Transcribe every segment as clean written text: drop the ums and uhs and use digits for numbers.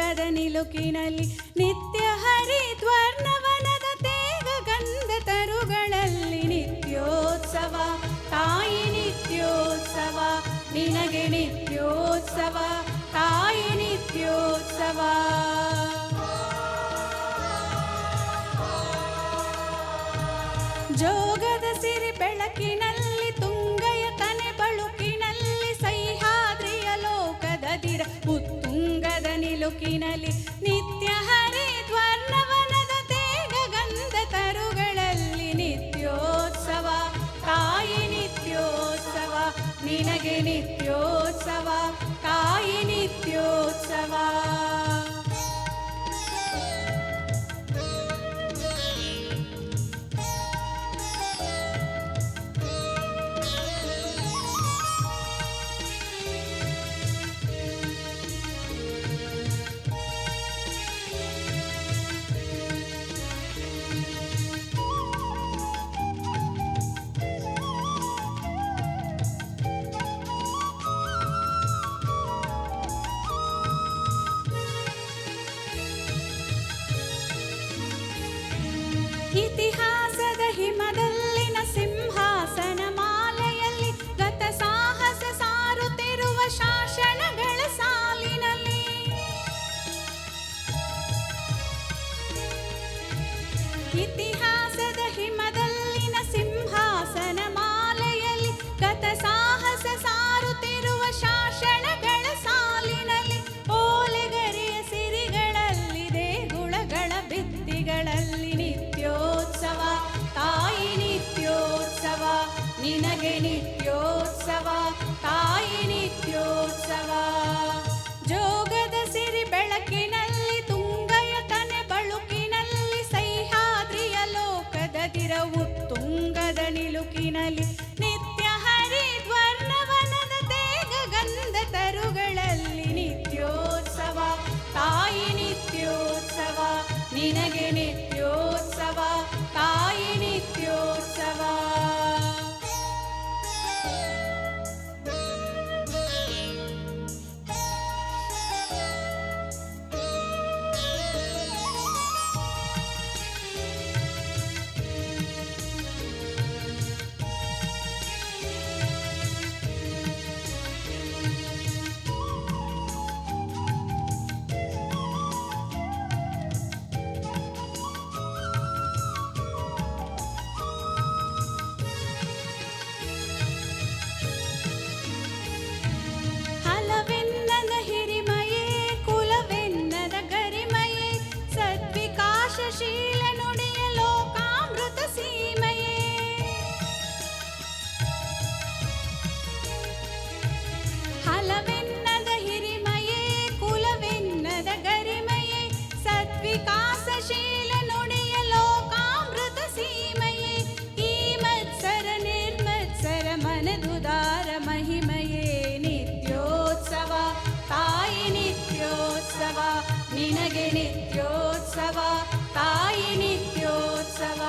ಉತ್ತುಂಗದ ನಿಲುಕಿನಲ್ಲಿ ನಿತ್ಯ ಹರಿದ್ವರ್ಣವನದ ತೇಗ ಗಂಧ ತರುಗಳಲ್ಲಿ ನಿತ್ಯೋತ್ಸವ ತಾಯಿ ನಿತ್ಯೋತ್ಸವ ನಿನಗೆ ನಿತ್ಯೋತ್ಸವ ತಾಯಿ ನಿತ್ಯೋತ್ಸವ. ಜೋಗದ ಸಿರಿ ಬೆಳಕಿನಲ್ಲಿ ತುಂಗಯ ತನೆ ಬಳುಕಿನಲ್ಲಿ ಸಹ್ಯಾದ್ರಿಯ ಲೋಕದದಿರ ಉತ್ತುಂಗದ ನಿಲುಕಿನಲ್ಲಿ ನಿತ್ಯ ಹರಿದ್ವರ್ಣವನದ ತೇಗ ಗಂಧ ತರುಗಳಲ್ಲಿ ನಿತ್ಯೋತ್ಸವ ತಾಯಿ ನಿತ್ಯೋತ್ಸವ ನಿನಗೆ ನಿತ್ಯೋತ್ಸವ ತಾಯಿ ನಿತ್ಯೋತ್ಸವ. ಇತಿಹಾಸದ ಹಿಮದಲ್ಲಿನ ಸಿಂಹಾಸನ ಮಾಲೆಯಲ್ಲಿ ಗತ ಸಾಹಸ ಸಾರುತ್ತಿರುವ ಶಾಸನಗಳ ಸಾಲಿನಲ್ಲಿ ಇತಿಹಾಸದ ಹಿಮದಲ್ಲಿನ ಸಿಂಹಾಸನ ಮಾಲೆಯಲ್ಲಿ ಗತ ಸಾಹಸ ಸಾರುತ್ತಿರುವ ಶಾಸನಗಳ ಸಾಲಿನಲ್ಲಿ ಓಲೆಗರಿಯ ಸಿರಿಗಳಲ್ಲಿ ದೇಗುಳಗಳ ಭಿತ್ತಿಗಳಲ್ಲಿ ನಿತ್ಯೋತ್ಸವ ತಾಯಿ ನಿತ್ಯೋತ್ಸವ ನಿನಗೆ ನಿತ್ಯೋತ್ಸವ ತಾಯಿ ನಿತ್ಯೋತ್ಸವ. ಜೋಗದ ಸಿರಿ ಬೆಳಕಿನಲ್ಲಿ ತುಂಗಯ ತನೆ ಬಳುಕಿನಲ್ಲಿ ಸಹ್ಯಾದ್ರಿಯ ಲೋಕದದಿರ ಉತ್ತುಂಗದ ನಿಲುಕಿನಲ್ಲಿ ನಿತ್ಯ ಹರಿದ್ವರ್ಣವನದ ತೇಗ ಗಂಧ ತರುಗಳಲ್ಲಿ ನಿತ್ಯೋತ್ಸವ ತಾಯಿ ನಿತ್ಯೋತ್ಸವ ನಿನಗೆ ನಿತ್ಯೋತ್ಸವ ತಾಯಿ ನಿತ್ಯೋತ್ಸವ. ಹಲವೆನ್ನದ ಹಿರಿಮಯೇ ಕುಲವೆನ್ನದ ಗರಿಮಯೇ ಸದ್ವಿಕಾಸಶೀಲ ನುಡಿಯ ಲೋಕಾಮೃತ ಸೀಮೆಯೇ ಹಲವೆನ್ನದ ಹಿರಿಮಯೇ ಕುಲವೆನ್ನದ ಗರಿಮಯೇ ಸದ್ವಿಕಾಸಶೀಲ ನುಡಿಯ ಲೋಕಾಮೃತ ಸೀಮೆಯೇ ಈ ಮತ್ಸರ ನಿರ್ಮತ್ಸರ ಮನದುದಾರ ಮಹಿಮೆಯೇ ನಿತ್ಯೋತ್ಸವ ತಾಯಿ ನಿತ್ಯೋತ್ಸವ ನಿನಗೆ ನಿತ್ಯೋತ್ಸವ ತಾಯಿ ನಿತ್ಯೋತ್ಸವ.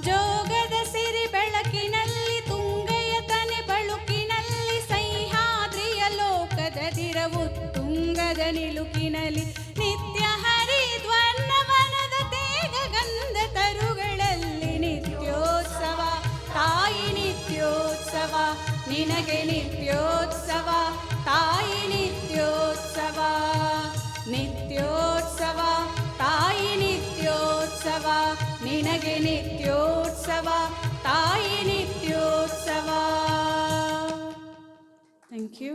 ಜೋಗದ ಸಿರಿ ಬೆಳಕಿನಲ್ಲಿ ತುಂಗಯ ತನೆ ಬಳುಕಿನಲ್ಲಿ ಸಹ್ಯಾದ್ರಿಯ ಲೋಕದದಿರ ಉತ್ತುಂಗದ ನಿಲುಕಿನಲ್ಲಿ ನಿತ್ಯ ಹರಿದ್ವರ್ಣವನದ ತೇಗ ಗಂಧ ತರುಗಳಲ್ಲಿ ನಿತ್ಯೋತ್ಸವ ತಾಯಿ ನಿತ್ಯೋತ್ಸವ ನಿನಗೆ ನಿತ್ಯೋತ್ಸವ ತಾಯಿ ನಿತ್ಯೋತ್ಸವ. ನಿತ್ಯೋತ್ಸವ ತಾಯಿ ನಿತ್ಯೋತ್ಸವ ನಿನಗೆ ನಿತ್ಯೋತ್ಸವ ತಾಯಿ ನಿತ್ಯೋತ್ಸವ. Thank you.